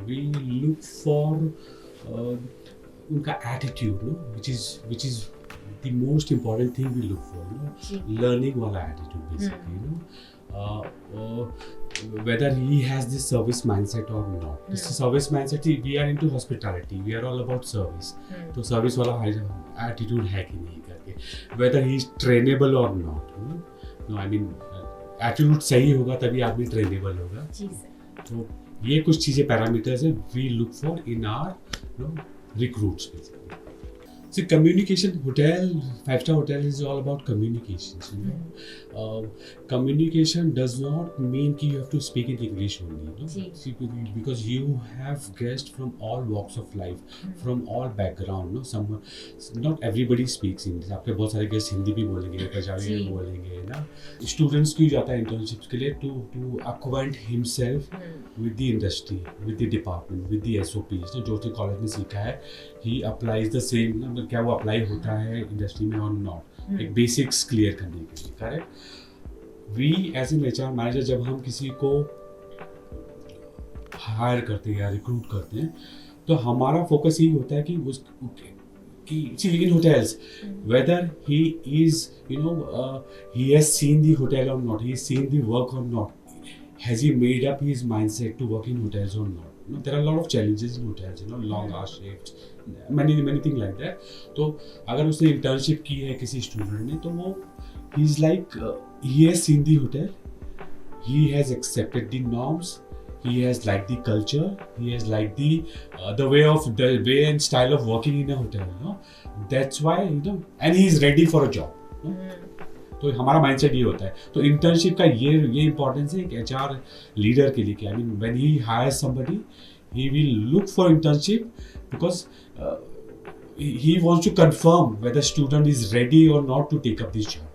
we look for उनका attitude, no, which is the most important thing we look for, you know, learning वाला attitude basically, you know, whether he has this service mindset or not. This service mindset, we are into hospitality, we are all about service. तो service वाला attitude है कि नहीं करके, whether he is trainable or not, you know? No, I mean attitude सही होगा तभी आदमी trainable होगा. तो ये कुछ चीजें पैरामीटर्स हैं we look for in our, you know, recruits basically. See, communication, five-star hotel is all about communications, you know. Communication does not mean that you have to speak in English only, you know? See, because you have guests from all walks of life, from all background, no? Not everybody speaks English. आपके बहुत सारे guests Hindi भी बोलेंगे, पंजाबी भी बोलेंगे, ना? Students क्यों जाता है internships के लिए to acquaint himself with the industry, with the department, with the SOPs, जो उसने कॉलेज में सीखा है, he applies the same, ना? क्या वो अप्लाई होता है इंडस्ट्री में और नॉट, एक बेसिक्स क्लियर करने के लिए. Correct. We as an HR manager जब हम किसी को हायर करते हैं या रिक्रूट करते हैं तो हमारा फोकस यही होता है कि in hotels whether he is you know he has seen the hotel or not, he has seen the work or not, has he made up his mindset to work in hotels or not. There are a lot of challenges in hotels, you know, long hour shifts, many things like that. तो अगर उसने internship की है किसी student ने तो वो he is like he has seen the hotel, he has accepted the norms, he has liked the culture, he has liked the way and style of working in a hotel, you know. That's why, you know, and he is ready for a job. You know? तो हमारा mindset ये होता है. तो internship का ये importance है एक एचआर लीडर के लिए कि I mean when he hires somebody he will look for internship because he wants to confirm whether student is ready or not to take up this job.